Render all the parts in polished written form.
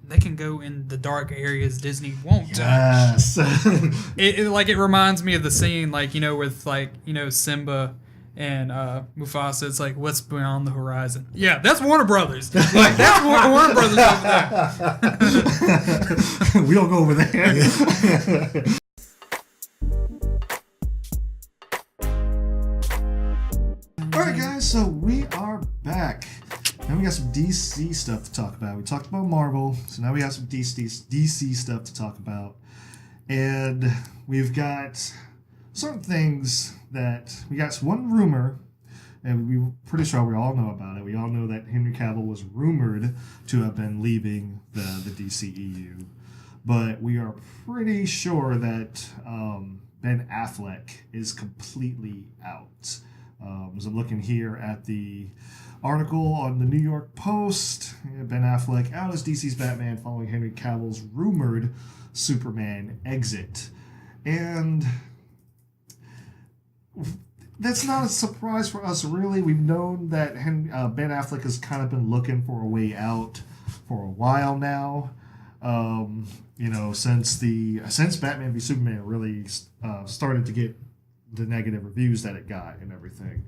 they can go in the dark areas Disney won't touch. Yes. It reminds me of the scene, like, you know, with, like, you know, Simba and Mufasa. It's like, what's beyond the horizon? Yeah, that's Warner Brothers. Like, that's Warner Brothers over there. We don't go over there. Alright guys, so we are back. Now we got some DC stuff to talk about. We talked about Marvel, so now we got some DC stuff to talk about. And we've got certain things that we got one rumor, and we're pretty sure we all know about it. We all know that Henry Cavill was rumored to have been leaving the DCEU, but we are pretty sure that Ben Affleck is completely out. As I'm looking here at the article on the New York Post, Ben Affleck out as DC's Batman following Henry Cavill's rumored Superman exit. And that's not a surprise for us, really. We've known that Ben Affleck has kind of been looking for a way out for a while now. You know, since Batman v Superman really started to get the negative reviews that it got and everything.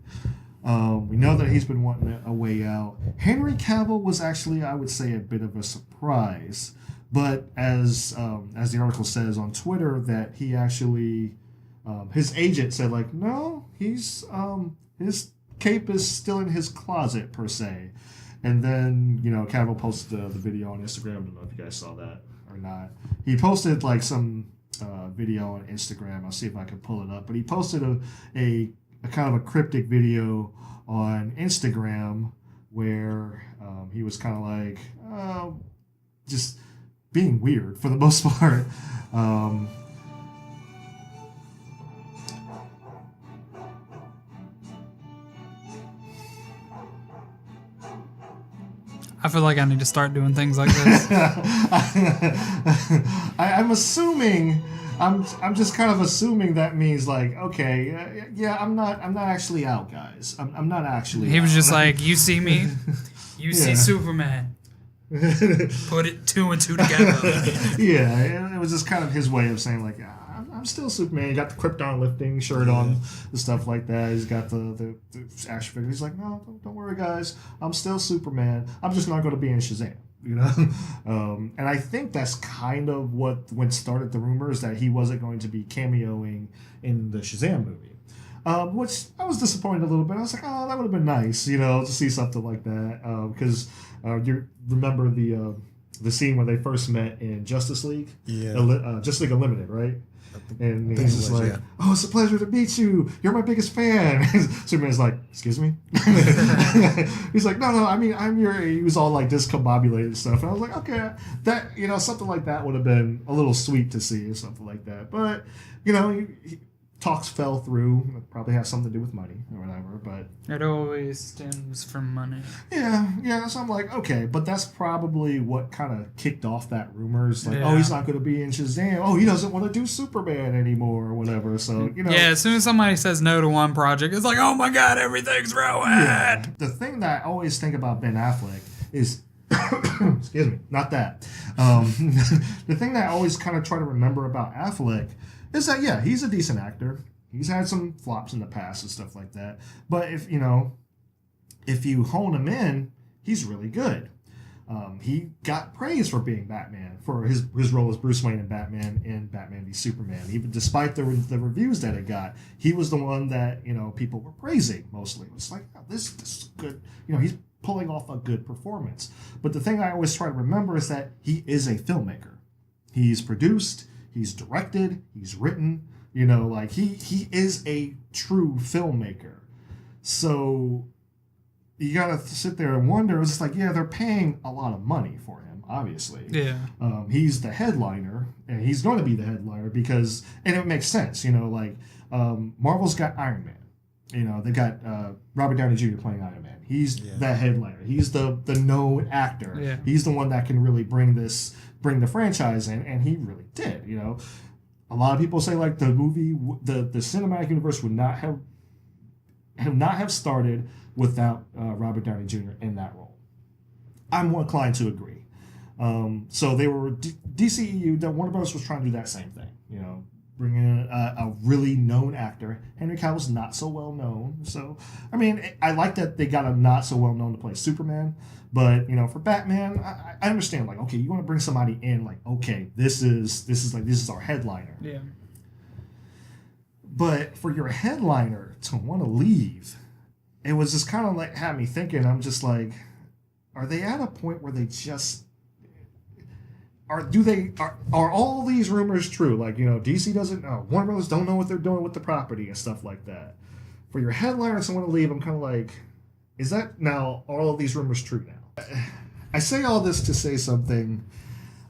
We know that he's been wanting a way out. Henry Cavill was actually, I would say, a bit of a surprise. But as the article says on Twitter, that he actually, his agent said, like, no, he's his cape is still in his closet, per se. And then, you know, Cavill posted the video on Instagram. I don't know if you guys saw that or not. He posted, like, some video on Instagram. I'll see if I can pull it up. But he posted a kind of a cryptic video on Instagram where he was kind of like just being weird for the most part. I feel like I need to start doing things like this. I'm assuming. I'm just kind of assuming that means, like, okay, yeah, I'm not actually out, guys. I'm not actually. He was out. just like, you see me, you see Superman. Put it 2 and 2 together. Yeah, and it was just kind of his way of saying, like, I'm still Superman. He got the Krypton lifting shirt on and stuff like that. He's got the action figure. He's like, no, don't worry, guys. I'm still Superman. I'm just not going to be in Shazam. You know, and I think that's kind of what started the rumors that he wasn't going to be cameoing in the Shazam movie, which I was disappointed a little bit. I was like, oh, that would have been nice, you know, to see something like that, because you remember the scene when they first met in Justice League, Justice League Unlimited, right? And he's just like, oh, it's a pleasure to meet you. You're my biggest fan. Superman's like, excuse me? He's like, no, I mean, I'm your... He was all like discombobulated and stuff. And I was like, okay, that, you know, something like that would have been a little sweet to see or something like that. But, you know, talks fell through. It probably has something to do with money or whatever, but... It always stems from money. Yeah, so I'm like, okay, but that's probably what kind of kicked off that rumor. It's like, oh, he's not going to be in Shazam. Oh, he doesn't want to do Superman anymore or whatever, so, you know... Yeah, as soon as somebody says no to one project, it's like, oh my god, everything's ruined! Yeah. The thing that I always think about Ben Affleck is... excuse me, not that. The thing that I always kind of try to remember about Affleck is that, yeah, he's a decent actor. He's had some flops in the past and stuff like that. But if you hone him in, he's really good. He got praise for being Batman, for his role as Bruce Wayne in Batman and Batman v Superman. Even despite the reviews that it got, he was the one that, you know, people were praising mostly. It was like, oh, this is good. You know, he's pulling off a good performance. But the thing I always try to remember is that he is a filmmaker. He's produced, he's directed, he's written, you know, like he is a true filmmaker. So you gotta sit there and wonder, it's like, yeah, they're paying a lot of money for him, obviously. Yeah. He's the headliner, and he's going to be the headliner because, and it makes sense, you know, like Marvel's got Iron Man. You know, they've got Robert Downey Jr. playing Iron Man. He's the headliner. He's the known actor. Yeah. He's the one that can really bring the franchise in, and he really did. You know, a lot of people say like the movie, the cinematic universe would not have started without Robert Downey Jr. in that role. I'm more inclined to agree. So they were DCEU. Warner Bros. Was trying to do that same thing. You know, bring in a really known actor. Henry Cavill's not so well known. So I mean, I like that they got a not so well known to play Superman. But you know, for Batman, I understand. Like, okay, you want to bring somebody in. Like, okay, this is our headliner. Yeah. But for your headliner to want to leave, it was just kind of like had me thinking. I'm just like, are they at a point where they just are all these rumors true? Like, you know, DC doesn't know, Warner Brothers don't know what they're doing with the property and stuff like that. For your headliner to want to leave, I'm kind of like, is that now all of these rumors true now? I say all this to say something,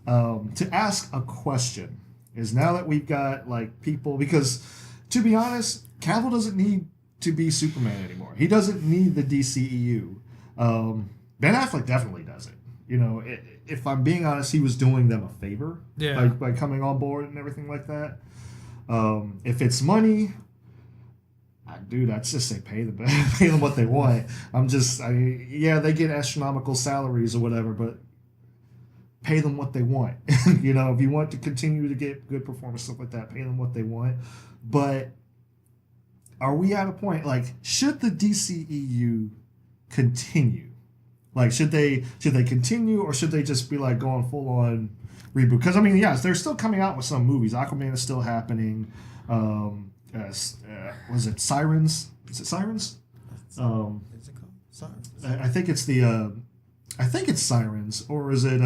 to ask a question. Is now that we've got like people, because to be honest, Cavill doesn't need to be Superman anymore. He doesn't need the DCEU. Ben Affleck definitely doesn't. You know, if I'm being honest, he was doing them a favor by coming on board and everything like that. If it's money, dude, I'd just say pay them what they want. They get astronomical salaries or whatever, but pay them what they want. You know, if you want to continue to get good performance, stuff like that, pay them what they want. But are we at a point, like, should the DCEU continue? Like, should they continue, or should they just be like going full on reboot? Because I mean, yes, they're still coming out with some movies. Aquaman is still happening. Was it Sirens? Is it Sirens? Is it called Sirens? I think it's the. I think it's Sirens, or is it?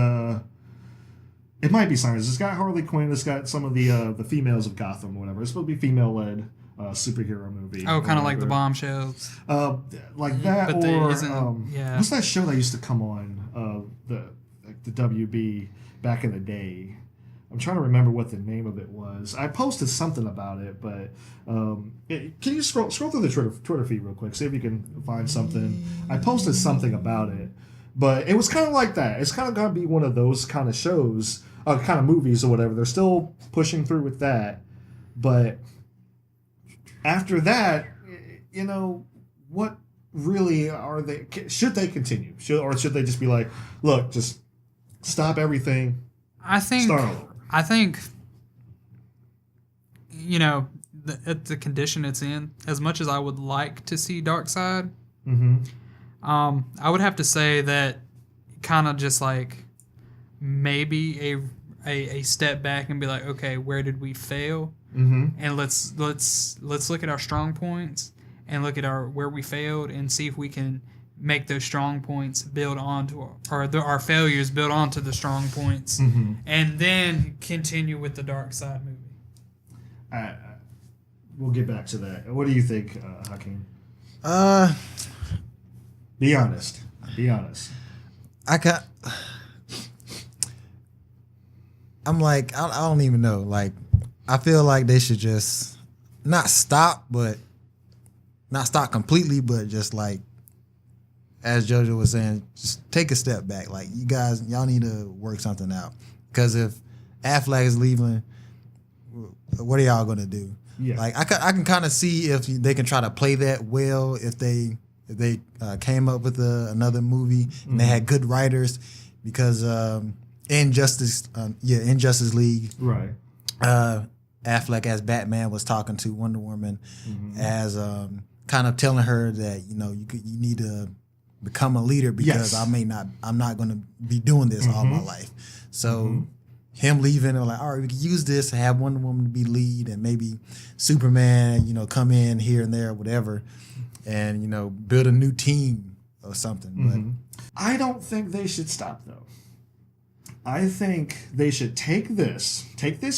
It might be Sirens. It's got Harley Quinn. It's got some of the females of Gotham, or whatever. It's supposed to be female led. Superhero movie. Oh, kind of like the Bombshells. Like that, but or yeah. What's that show that used to come on the WB back in the day? I'm trying to remember what the name of it was. I posted something about it, but can you scroll through the Twitter feed real quick, see if you can find something. I posted something about it, but it was kind of like that. It's kind of going to be one of those kind of shows, kind of movies or whatever. They're still pushing through with that, but after that, you know, what really are they? Should they continue? Or should they just be like, look, just stop everything? Start over. I think, you know, at the condition it's in, as much as I would like to see Darkseid, I would have to say that kind of just like maybe a step back and be like, okay, where did we fail? And let's look at our strong points and look at where we failed and see if we can make those strong points build onto our failures build onto the strong points, and then continue with the Darkseid movie. We'll get back to that. What do you think, Hakeem? Be honest. I'm like, I don't even know. Like, I feel like they should just not stop completely, but just like, as Jojo was saying, just take a step back. Like, y'all need to work something out. Because if Affleck is leaving, what are y'all gonna do? Yeah. Like, I can kind of see if they can try to play that well. If they came up with another movie and they had good writers, because in Justice League, right? Affleck as Batman was talking to Wonder Woman as kind of telling her that, you know, you need to become a leader, because I'm not going to be doing this all my life. So him leaving, they're like, all right, we can use this to have Wonder Woman to be lead, and maybe Superman, you know, come in here and there, whatever, and, you know, build a new team or something. But I don't think they should stop, though. I think they should take this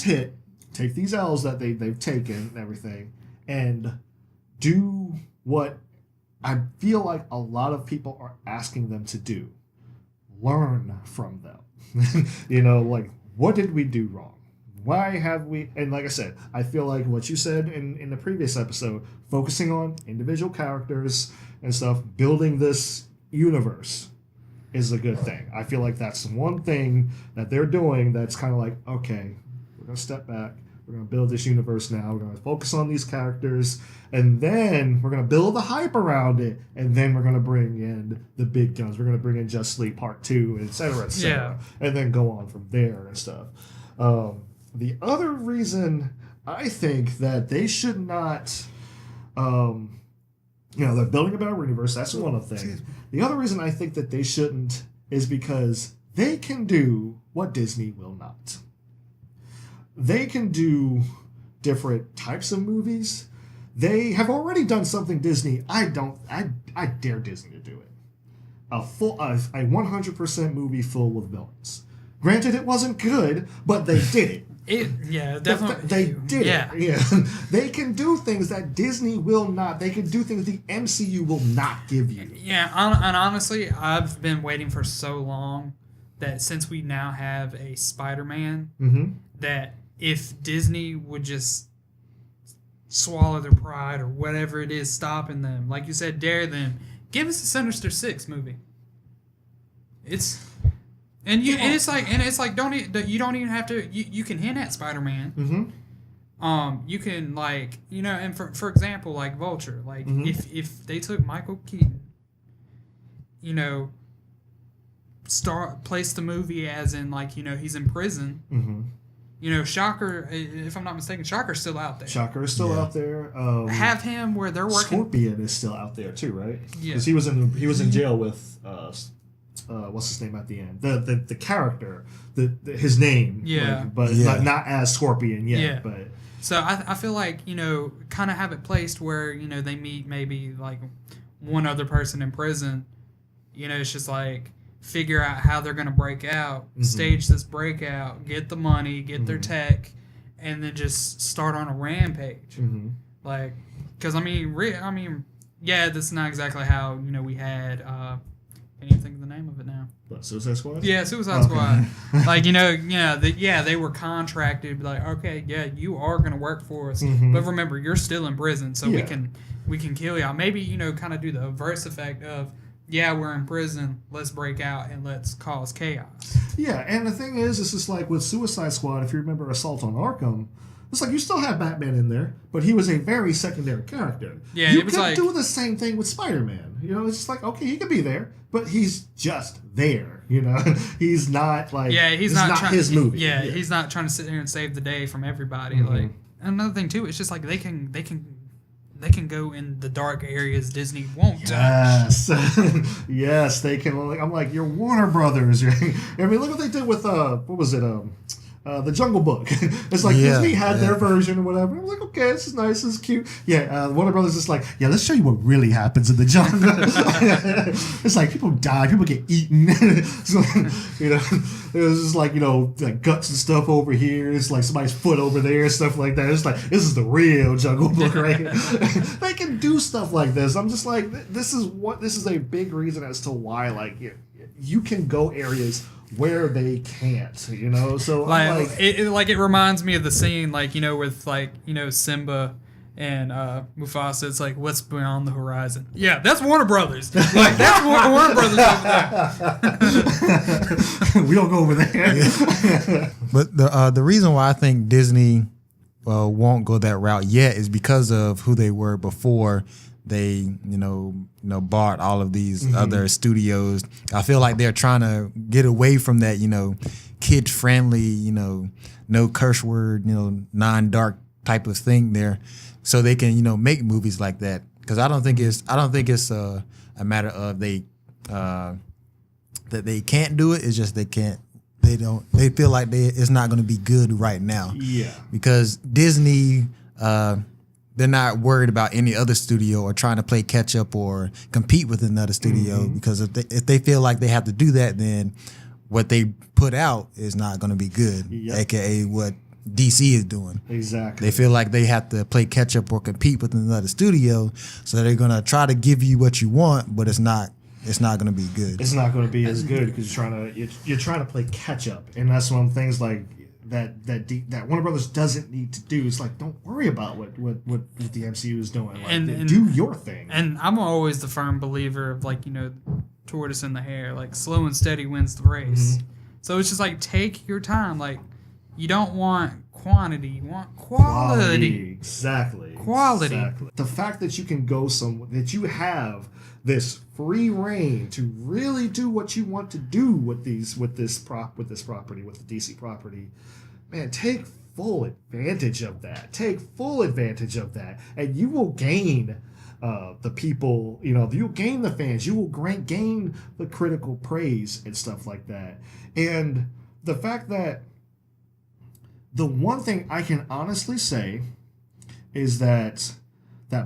hit, take these L's that they've taken and everything, and do what I feel like a lot of people are asking them to do. Learn from them. You know, like, what did we do wrong? Why have we... And like I said, I feel like what you said in the previous episode, focusing on individual characters and stuff, building this universe is a good thing. I feel like that's one thing that they're doing that's kind of like, okay, we're going to step back. We're going to build this universe now. We're going to focus on these characters, and then we're going to build the hype around it, and then we're going to bring in the big guns. We're going to bring in Justice League Part 2, et cetera, and then go on from there and stuff. The other reason I think that they should not, they're building a better universe. That's one thing. The other reason I think that they shouldn't is because they can do what Disney will not. They can do different types of movies. They have already done something Disney. I dare Disney to do it. A 100% movie full with villains. Granted, it wasn't good, but they did it. Definitely. They did it. Yeah. They can do things that Disney will not. They can do things the MCU will not give you. Yeah, and honestly, I've been waiting for so long that since we now have a Spider-Man, that if Disney would just swallow their pride or whatever it is stopping them, like you said, dare them, give us a Sinister Six movie. It's like you don't even have to. You can hint at Spider-Man. You can and for example, like Vulture, like if they took Michael Keaton, place the movie as in he's in prison. Shocker, if I'm not mistaken, Shocker's still out there. Shocker is still out there. Have him where they're working. Scorpion is still out there too, right? Yeah. Because he was in jail with what's his name at the end? The character, his name. Yeah. But not as Scorpion yet. Yeah. But so I feel like kind of have it placed where they meet maybe like one other person in prison. It's just like, figure out how they're going to break out, stage this breakout, get the money, get their tech, and then just start on a rampage. Because that's not exactly how we had. Can't even think of the name of it now. What, Suicide Squad? Yeah, Suicide Squad. They were contracted. Like, okay, yeah, you are going to work for us, but remember, you're still in prison, so we can kill y'all. Maybe kind of do the reverse effect of. Yeah, we're in prison. Let's break out and let's cause chaos. Yeah, and the thing is, it's just like with Suicide Squad, if you remember Assault on Arkham, it's like you still have Batman in there, but he was a very secondary character. Yeah, you could do the same thing with Spider-Man. It's just like, okay, he could be there, but he's just there. He's not like he's not his movie. Yeah, he's not trying to sit there and save the day from everybody. Like another thing too, it's just like they can go in the dark areas Disney won't touch. Yes, they can. I'm like, you're Warner Brothers. I mean, look what they did with what was it? The Jungle Book. It's like Disney had their version or whatever. I'm like, okay, this is nice, this is cute. Yeah, Warner Brothers is like, yeah, let's show you what really happens in the jungle. It's like people die, people get eaten. So, it was just like like guts and stuff over here. It's like somebody's foot over there, stuff like that. It's like this is the real Jungle Book right here. They can do stuff like this. I'm just like, this is a big reason as to why you can go areas where they can't, So it reminds me of the scene with Simba and Mufasa. It's like, what's beyond the horizon? Yeah, that's Warner Brothers. That's Warner Brothers over there. We don't go over there. But the reason why I think Disney won't go that route yet is because of who they were before they bought all of these other studios. I feel like they're trying to get away from that kid friendly no curse word non-dark type of thing there, so they can make movies like that. Because I don't think it's a matter of that they can't do it. It's just they can't. They feel like it's not going to be good right now. Yeah, because Disney. They're not worried about any other studio or trying to play catch up or compete with another studio, because if they feel like they have to do that, then what they put out is not going to be good, aka what DC is doing. Exactly. They feel like they have to play catch up or compete with another studio, so they're going to try to give you what you want, but it's not going to be good. It's not going to be as good because you're trying to play catch up, and that's one of the things like that Warner Brothers doesn't need to do. It's like, don't worry about what the MCU is doing. Like, and do your thing. And I'm always the firm believer of tortoise in the hare. Like, slow and steady wins the race. So it's just like, take your time. Like, you don't want quantity. You want quality. Exactly. Quality. Exactly. The fact that you can go that you have this free reign to really do what you want to do with this property, with the DC property, man, take full advantage of that. Take full advantage of that, and you will gain the people. You'll gain the fans. You will gain the critical praise and stuff like that. And the fact that the one thing I can honestly say is that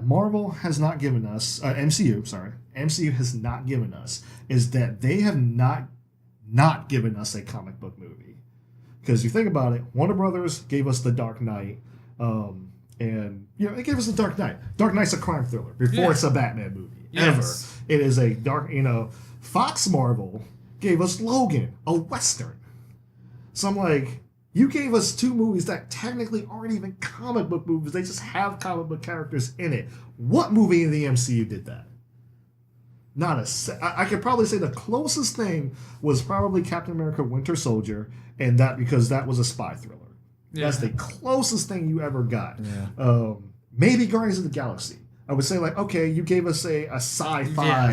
Marvel has not given us MCU has not given us is that they have not given us a comic book movie. Because you think about it, Warner Brothers gave us The Dark Knight, and they gave us The Dark Knight. Dark Knight's a crime thriller before it's a Batman movie. Yes. Ever. It is a dark. Fox Marvel gave us Logan, a Western. So I'm like, you gave us two movies that technically aren't even comic book movies. They just have comic book characters in it. What movie in the MCU did that? I could probably say the closest thing was probably Captain America Winter Soldier, and that because that was a spy thriller. Yeah. That's the closest thing you ever got. Yeah. Maybe Guardians of the Galaxy. I would say, like, okay, you gave us a sci-fi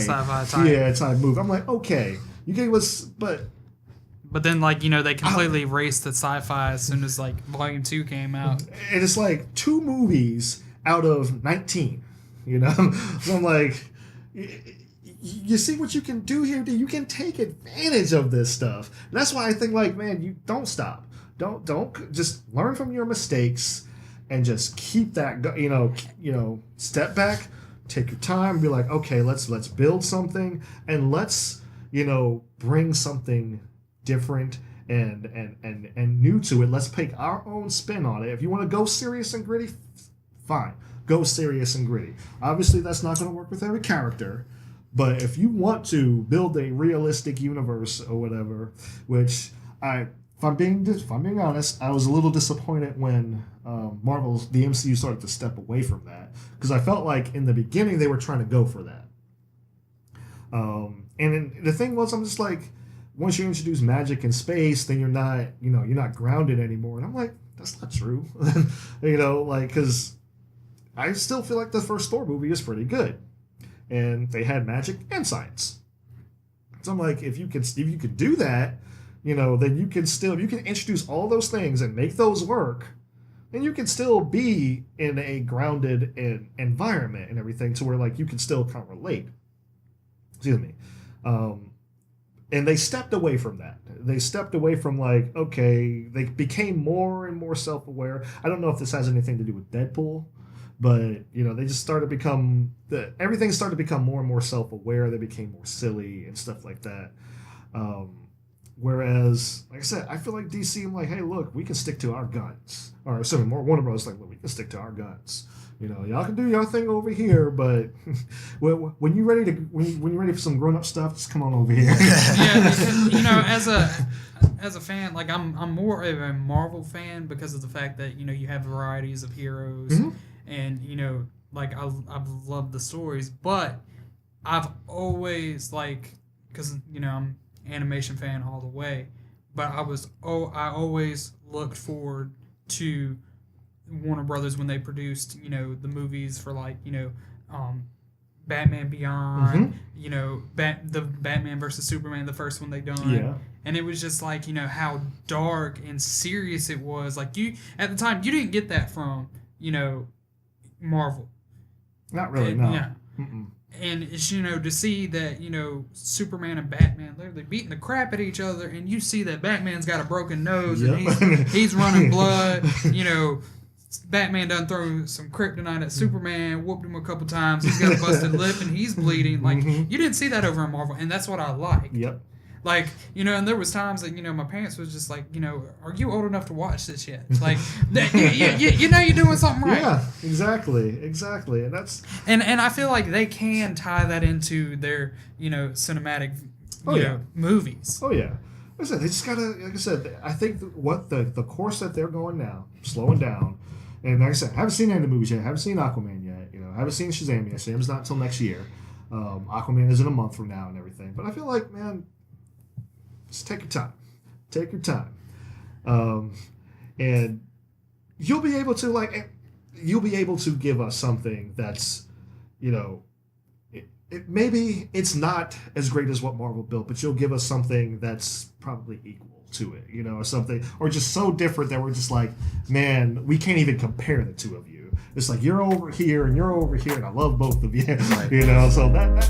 type movie. I'm like, okay, you gave us, but then, like, they completely erased the sci-fi as soon as, like, Volume 2 came out. And it's like 2 movies out of 19, So I'm like, you see what you can do here? You can take advantage of this stuff. And that's why I think, like, man, you don't stop. Don't just learn from your mistakes and just keep that, step back, take your time, be like, okay, let's build something, and let's, bring something different and new to it. Let's take our own spin on it. If you want to go serious and gritty, fine. Go serious and gritty. Obviously, that's not going to work with every character, but if you want to build a realistic universe or whatever, which if I'm being honest, I was a little disappointed when the MCU started to step away from that, because I felt like in the beginning they were trying to go for that. The thing was, I'm just like, once you introduce magic and space, then you're not grounded anymore. And I'm like, that's not true. Because I still feel like the first Thor movie is pretty good, and they had magic and science. So I'm like, if you could do that, then you can introduce all those things and make those work, then you can still be in a grounded environment and everything, to where, like, you can still kind of relate. Excuse me. And they stepped away from that. They stepped away from, like, okay, they became more and more self-aware. I don't know if this has anything to do with Deadpool, but, they just started to become, everything started to become more and more self-aware. They became more silly and stuff like that. Whereas, like I said, I feel like DC, I'm like, hey, look, we can stick to our guns. Or, more Warner Bros. Like, look, we can stick to our guns. Y'all can do your thing over here, but when you're ready for some grown-up stuff, just come on over here. Yeah, as a fan, like, I'm more of a Marvel fan because of the fact that you have varieties of heroes, mm-hmm. and like I've loved the stories, but I've always, like, because I'm animation fan all the way, but I always looked forward to Warner Brothers when they produced the movies for, like, Batman Beyond, mm-hmm. The Batman versus Superman, the first one they done, and it was just like how dark and serious it was. Like, at the time you didn't get that from Marvel, not really, no. Yeah. Mm-mm. And it's, to see that, Superman and Batman literally beating the crap at each other, and you see that Batman's got a broken nose, and he's running blood, Batman done throw some kryptonite at Superman, whooped him a couple times, he's got a busted lip, and he's bleeding. Like, mm-hmm. you didn't see that over in Marvel, and that's what I like. Yep. Like, and there was times that, my parents was just like, are you old enough to watch this yet? Like, you're doing something right. Yeah, exactly. And that's... And I feel like they can tie that into their, cinematic, movies. Oh, yeah. Like I said, they just gotta, like I said, I think what the course that they're going now, slowing down, and like I said, I haven't seen any of the movies yet, I haven't seen Aquaman yet, I haven't seen Shazam yet. Shazam's not until next year. Aquaman is in a month from now and everything. But I feel like, man, just take your time. And you'll be able to give us something that's, you know, maybe it's not as great as what Marvel built, but you'll give us something that's probably equal to it, you know, or something, or just so different that we're just like, man, we can't even compare the two of you. It's like you're over here and you're over here, and I love both of you, right. You know. So that's